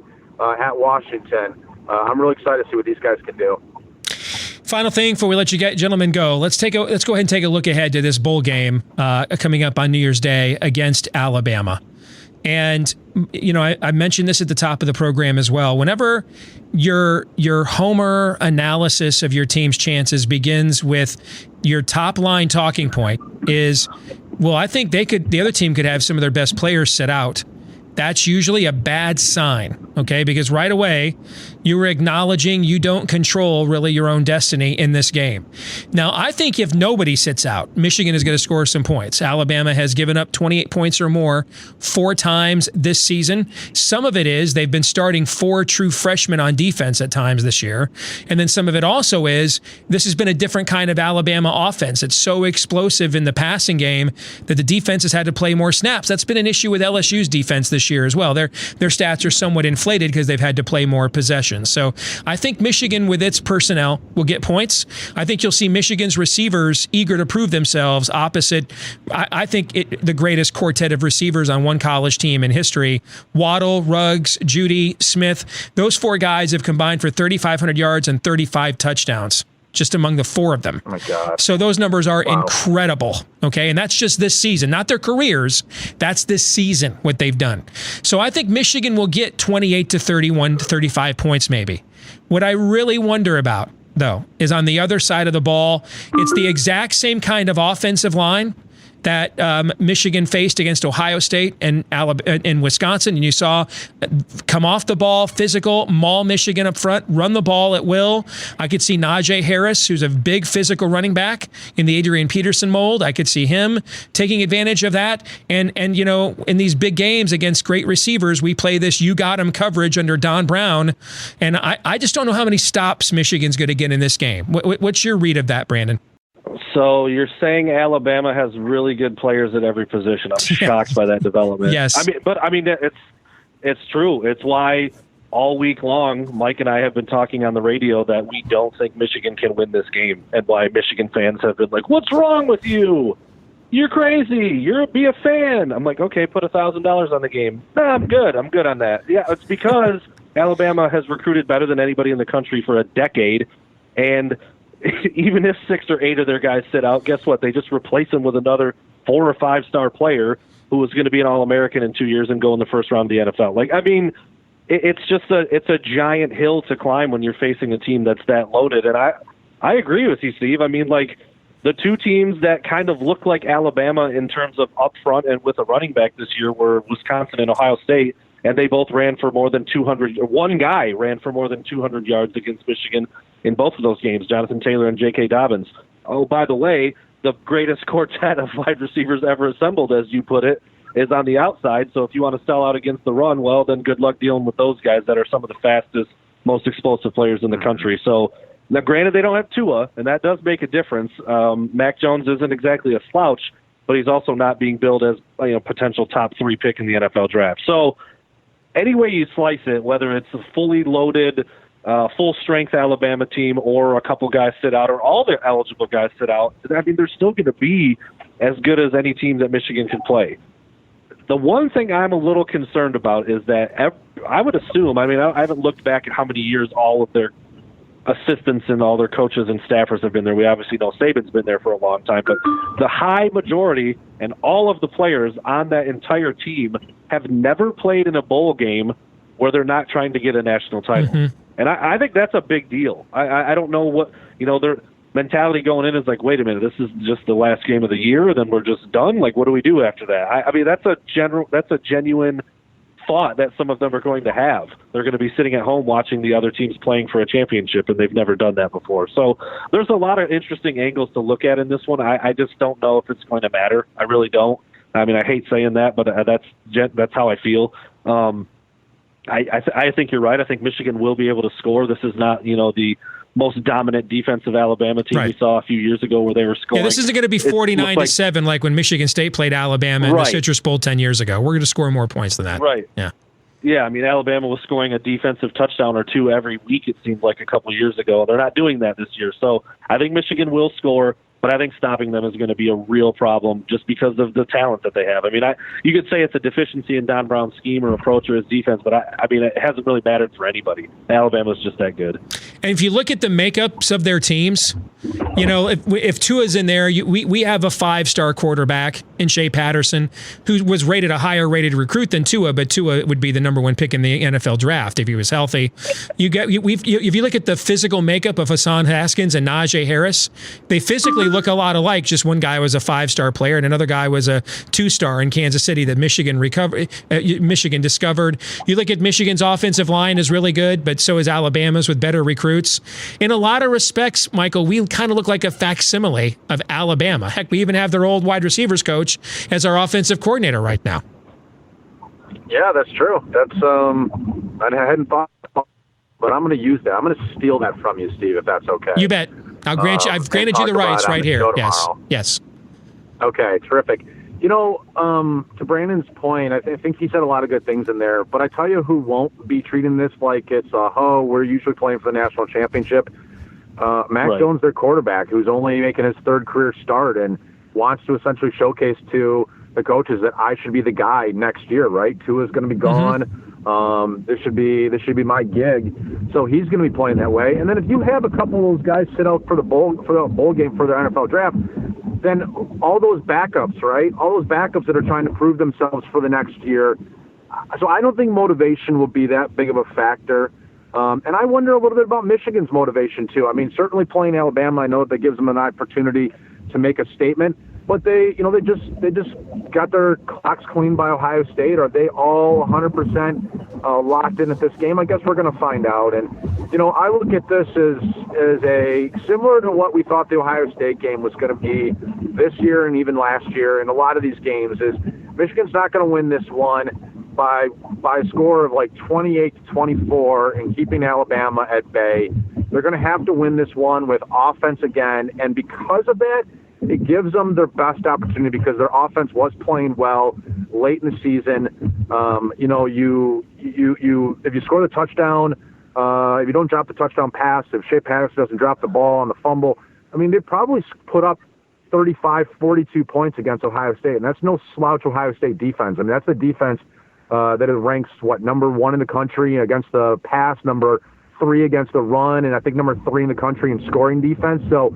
at Washington. I'm really excited to see what these guys can do. Final thing before we let you gentlemen go, let's go ahead and take a look ahead to this bowl game coming up on New Year's Day against Alabama. And I mentioned this at the top of the program as well. Whenever your homer analysis of your team's chances begins with your top line talking point is, well, I think the other team could have some of their best players sit out. That's usually a bad sign, okay? Because right away, you were acknowledging you don't control really your own destiny in this game. Now, I think if nobody sits out, Michigan is going to score some points. Alabama has given up 28 points or more 4 times this season. Some of it is they've been starting 4 true freshmen on defense at times this year. And then some of it also is this has been a different kind of Alabama offense. It's so explosive in the passing game that the defense has had to play more snaps. That's been an issue with LSU's defense this year as well. Their stats are somewhat inflated because they've had to play more possessions. So I think Michigan with its personnel will get points. I think you'll see Michigan's receivers eager to prove themselves opposite, I think, the greatest quartet of receivers on one college team in history. Waddle, Ruggs, Judy, Smith. Those 4 guys have combined for 3,500 yards and 35 touchdowns. Just among the 4 of them. Oh my God. So those numbers are incredible, okay? And that's just this season, not their careers. That's this season, what they've done. So I think Michigan will get 28 to 31 to 35 points maybe. What I really wonder about, though, is on the other side of the ball. It's the exact same kind of offensive line that Michigan faced against Ohio State and Wisconsin. And you saw come off the ball, physical, maul Michigan up front, run the ball at will. I could see Najee Harris, who's a big physical running back in the Adrian Peterson mold. I could see him taking advantage of that. And you know, in these big games against great receivers, we play this you got him coverage under Don Brown. And I just don't know how many stops Michigan's going to get in this game. What's your read of that, Brandon? So you're saying Alabama has really good players at every position. I'm shocked by that development. Yes. I mean, it's true. It's why all week long, Mike and I have been talking on the radio that we don't think Michigan can win this game, and why Michigan fans have been like, "What's wrong with you? You're crazy. Be a fan." I'm like, okay, put $1,000 on the game. Nah, I'm good. I'm good on that. Yeah, it's because Alabama has recruited better than anybody in the country for a decade, and even if 6 or 8 of their guys sit out, guess what? They just replace them with another 4 or 5 star player who is going to be an All-American in 2 years and go in the first round of the NFL. Like, I mean, it's a giant hill to climb when you're facing a team that's that loaded. And I agree with you, Steve. I mean, like, the two teams that kind of look like Alabama in terms of up front and with a running back this year were Wisconsin and Ohio State, and they both ran for more than 200. One guy ran for more than 200 yards against Michigan in both of those games, Jonathan Taylor and J.K. Dobbins. Oh, by the way, the greatest quartet of wide receivers ever assembled, as you put it, is on the outside. So if you want to sell out against the run, well, then good luck dealing with those guys that are some of the fastest, most explosive players in the country. So now, granted, they don't have Tua, and that does make a difference. Mac Jones isn't exactly a slouch, but he's also not being billed as potential top 3 pick in the NFL draft. So any way you slice it, whether it's a fully loaded, full-strength Alabama team or a couple guys sit out or all their eligible guys sit out, I mean, they're still going to be as good as any team that Michigan can play. The one thing I'm a little concerned about is that I would assume, I haven't looked back at how many years all of their assistants and all their coaches and staffers have been there. We obviously know Saban's been there for a long time, but the high majority and all of the players on that entire team have never played in a bowl game where they're not trying to get a national title. Mm-hmm. And I think that's a big deal. I don't know what, their mentality going in is like, wait a minute, this is just the last game of the year, then we're just done? Like, what do we do after that? I mean, that's a genuine thought that some of them are going to have. They're going to be sitting at home watching the other teams playing for a championship, and they've never done that before. So there's a lot of interesting angles to look at in this one. I just don't know if it's going to matter. I really don't. I mean, I hate saying that, but that's how I feel. I think you're right. I think Michigan will be able to score. This is not, the most dominant defensive Alabama team we saw a few years ago where they were scoring. Yeah, this isn't going to be 49-7 like when Michigan State played Alabama in the Citrus Bowl 10 years ago. We're going to score more points than that. Right. Yeah. Yeah, I mean, Alabama was scoring a defensive touchdown or two every week, it seemed like, a couple of years ago. They're not doing that this year. So I think Michigan will score, but I think stopping them is going to be a real problem just because of the talent that they have. I mean, you could say it's a deficiency in Don Brown's scheme or approach or his defense, but I mean, it hasn't really mattered for anybody. Alabama's just that good. And if you look at the makeups of their teams, if Tua's in there, we have a 5-star quarterback in Shea Patterson, who was rated a higher rated recruit than Tua, but Tua would be the number 1 pick in the NFL draft if he was healthy. If you look at the physical makeup of Hassan Haskins and Najee Harris, they physically look a lot alike. Just one guy was a 5-star player and another guy was a 2-star in Kansas City that Michigan discovered. You look at Michigan's offensive line is really good, but so is Alabama's with better recruits. In a lot of respects, Michael, we kind of look like a facsimile of Alabama. Heck, we even have their old wide receivers coach as our offensive coordinator right now. Yeah, that's true. That's I hadn't thought, but I'm going to use that. I'm going to steal that from you, Steve, if that's okay. You bet. I've granted you the rights right here. Yes. Okay, terrific. To Brandon's point, I think he said a lot of good things in there, but I tell you who won't be treating this like it's, we're usually playing for the national championship. Mac Jones, their quarterback, who's only making his 3rd career start and wants to essentially showcase to the coaches that I should be the guy next year, right? Tua's going to be gone. Mm-hmm. This should be my gig. So he's going to be playing that way. And then if you have a couple of those guys sit out for the bowl game for their NFL draft, then all those backups, right? All those backups that are trying to prove themselves for the next year. So I don't think motivation will be that big of a factor. And I wonder a little bit about Michigan's motivation, too. I mean, certainly playing Alabama, I know that gives them an opportunity to make a statement. But they just got their clocks cleaned by Ohio State. Are they all 100% locked in at this game? I guess we're going to find out. And, I look at this as a similar to what we thought the Ohio State game was going to be this year and even last year. And a lot of these games is Michigan's not going to win this one by a score of like 28-24 and keeping Alabama at bay. They're going to have to win this one with offense again. And because of that, it gives them their best opportunity because their offense was playing well late in the season. If you score the touchdown, if you don't drop the touchdown pass, if Shea Patterson doesn't drop the ball on the fumble, I mean, they probably put up 35, 42 points against Ohio State, and that's no slouch Ohio State defense. I mean, that's a defense that is ranks, number 1 in the country against the pass, number 3 against the run, and I think number 3 in the country in scoring defense. So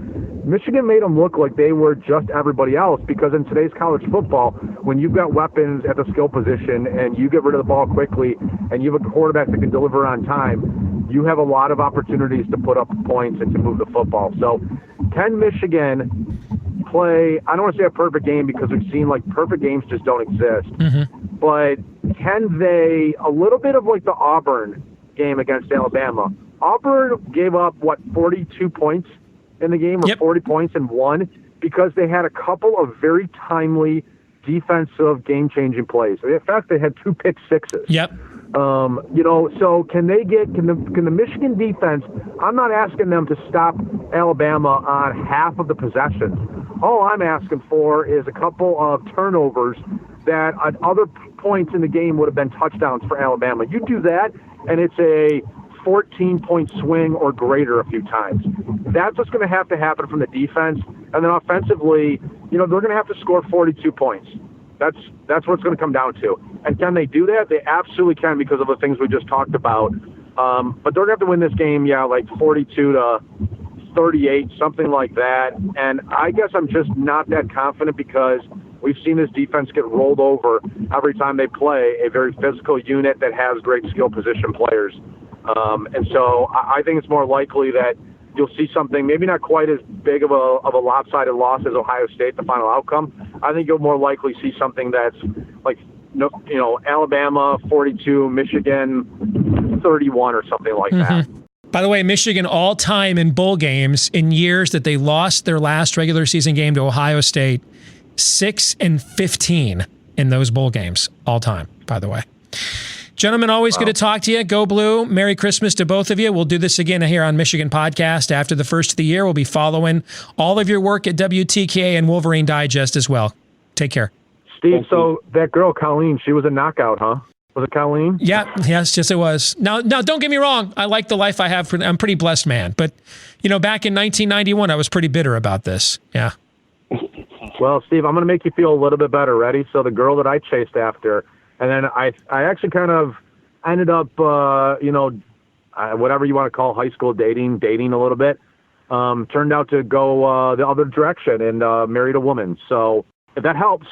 Michigan made them look like they were just everybody else because in today's college football, when you've got weapons at the skill position and you get rid of the ball quickly and you have a quarterback that can deliver on time, you have a lot of opportunities to put up points and to move the football. So can Michigan play, I don't want to say a perfect game because we've seen perfect games just don't exist, but can they, a little bit of like the Auburn game against Alabama. Auburn gave up 42 points in the game, or 40 points and won because they had a couple of very timely defensive game-changing plays. In fact, they had 2 pick sixes. So can the Michigan defense? I'm not asking them to stop Alabama on half of the possessions. All I'm asking for is a couple of turnovers that at other points in the game would have been touchdowns for Alabama. You do that, and it's a 14-point swing or greater a few times. That's what's going to happen from the defense. And then offensively, they're going to have to score 42 points. That's what it's going to come down to. And can they do that? They absolutely can because of the things we just talked about. But they're going to have to win this game, 42-38, something like that. And I guess I'm just not that confident because we've seen this defense get rolled over every time they play a very physical unit that has great skill position players. And so I think it's more likely that you'll see something, maybe not quite as big of a lopsided loss as Ohio State, the final outcome. I think you'll more likely see something that's like, Alabama 42, Michigan 31 or something like that. By the way, Michigan all-time in bowl games in years that they lost their last regular season game to Ohio State, 6-15 in those bowl games all time, by the way. Gentlemen, always good to talk to you. Go Blue. Merry Christmas to both of you. We'll do this again here on Michigan Podcast after the first of the year. We'll be following all of your work at WTKA and Wolverine Digest as well. Take care. Steve, so that girl, Colleen, she was a knockout, huh? Was it Colleen? Yeah, yes, it was. Now, don't get me wrong. I like the life I have. I'm a pretty blessed man. But, back in 1991, I was pretty bitter about this. Yeah. Well, Steve, I'm going to make you feel a little bit better. Ready? So the girl that I chased after, and then I actually kind of ended up, whatever you want to call high school dating a little bit, turned out to go the other direction and married a woman. So if that helps,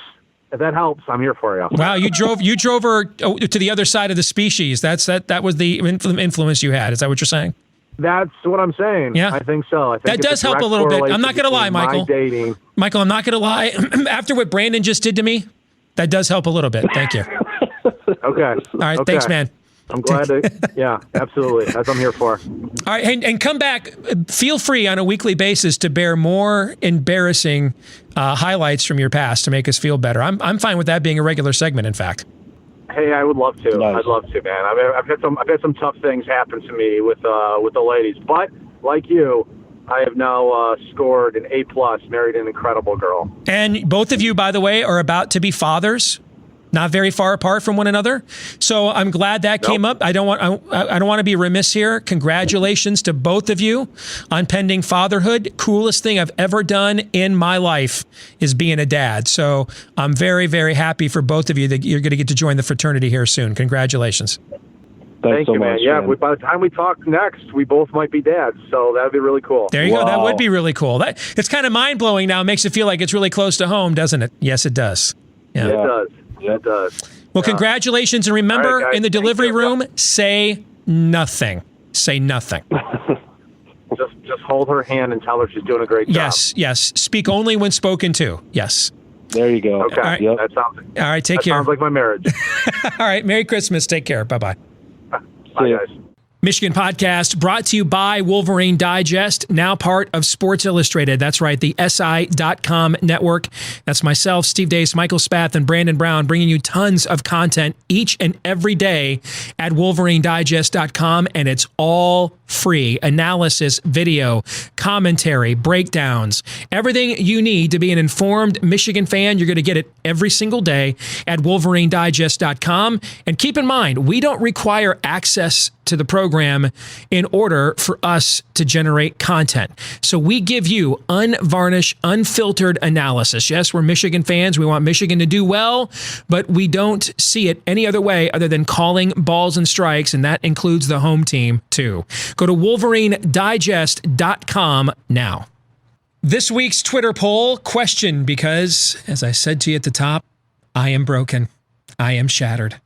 I'm here for you. Wow, you drove her to the other side of the species. That was the influence you had. Is that what you're saying? That's what I'm saying. Yeah. I think so. I think that does help a little bit. I'm not going to lie, Michael. Dating. Michael, I'm not going to lie. After what Brandon just did to me, that does help a little bit. Thank you. Okay. All right. Okay. Thanks, man. I'm glad to. Yeah, absolutely. That's what I'm here for. All right. And come back. Feel free on a weekly basis to bear more embarrassing highlights from your past to make us feel better. I'm fine with that being a regular segment, in fact. Hey, I would love to. Nice. I'd love to, man. I've had some tough things happen to me with the ladies, but like you, I have now scored an A+, married an incredible girl. And both of you, by the way, are about to be fathers, not very far apart from one another. So I'm glad that came up. I don't want to be remiss here. Congratulations to both of you on pending fatherhood. Coolest thing I've ever done in my life is being a dad. So I'm very, very happy for both of you that you're going to get to join the fraternity here soon. Congratulations. Thank you, man. Yeah, by the time we talk next, we both might be dads, so that would be really cool. There you go. That would be really cool. It's kind of mind-blowing now. It makes it feel like it's really close to home, doesn't it? Yes, it does. Yeah. It does. It does. Well, congratulations. And remember, right, in the delivery room, say nothing. say nothing. Just hold her hand and tell her she's doing a great job. Yes. Speak only when spoken to. Yes. There you go. Okay. Right. Yep. That sounds. All right. Take care. Sounds like my marriage. All right. Merry Christmas. Take care. Bye-bye. Bye, guys. Michigan Podcast brought to you by Wolverine Digest, now part of Sports Illustrated. That's right, the SI.com network. That's myself, Steve Deace, Michael Spath, and Brandon Brown, bringing you tons of content each and every day at WolverineDigest.com, and it's all free. Analysis, video, commentary, breakdowns, everything you need to be an informed Michigan fan. You're going to get it every single day at WolverineDigest.com. And keep in mind, we don't require access to the program in order for us to generate content. So we give you unvarnished, unfiltered analysis. Yes, we're Michigan fans. We want Michigan to do well, but we don't see it any other way other than calling balls and strikes, and that includes the home team too. Go to WolverineDigest.com now. This week's Twitter poll question, because as I said to you at the top, I am broken. I am shattered.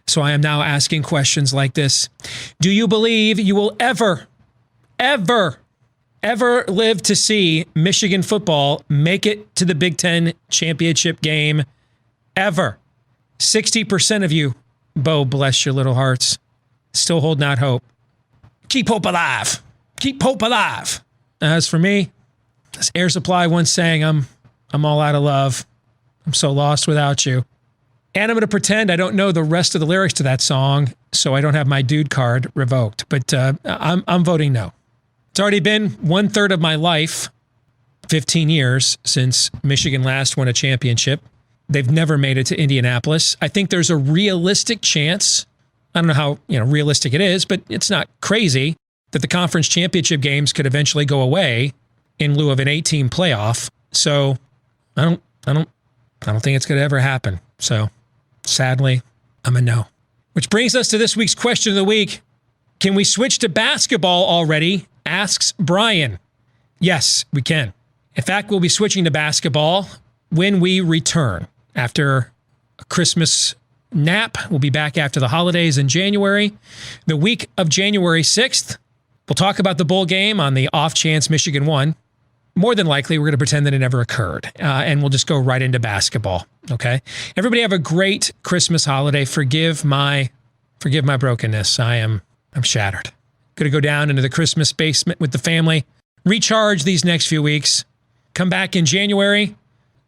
So I am now asking questions like this. Do you believe you will ever live to see Michigan football make it to the Big Ten championship game? Ever. 60% of you, Bo, bless your little hearts, still holding out hope. Keep hope alive. Keep hope alive. As for me, as Air Supply once sang, I'm all out of love. I'm so lost without you. And I'm going to pretend I don't know the rest of the lyrics to that song, so I don't have my dude card revoked. But I'm voting no. It's already been 1/3 of my life, 15 years, since Michigan last won a championship. They've never made it to Indianapolis. I think there's a realistic chance, I don't know how realistic it is, but it's not crazy, that the conference championship games could eventually go away in lieu of an 8-team playoff. So I don't think it's going to ever happen. So sadly, I'm a no. Which brings us to this week's question of the week. Can we switch to basketball already? Asks Brian. Yes, we can. In fact, we'll be switching to basketball when we return. After a Christmas nap, we'll be back after the holidays in January. The week of January 6th, we'll talk about the bowl game on the off chance Michigan won. More than likely, we're going to pretend that it never occurred, and we'll just go right into basketball, okay? Everybody have a great Christmas holiday. Forgive my brokenness. I'm shattered. Going to go down into the Christmas basement with the family, recharge these next few weeks, come back in January,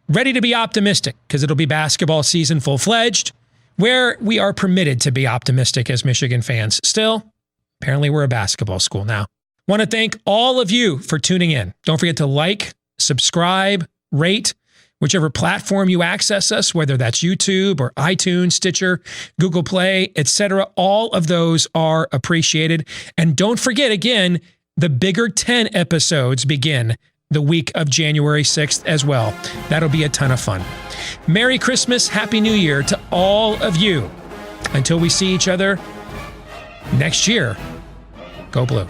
ready to be optimistic, because it'll be basketball season full-fledged, where we are permitted to be optimistic as Michigan fans. Still, apparently we're a basketball school now. Want to thank all of you for tuning in. Don't forget to like, subscribe, rate, whichever platform you access us, whether that's YouTube or iTunes, Stitcher, Google Play, etc. All of those are appreciated. And don't forget, again, the Bigger 10 episodes begin the week of January 6th as well. That'll be a ton of fun. Merry Christmas, Happy New Year to all of you. Until we see each other next year, go Blue.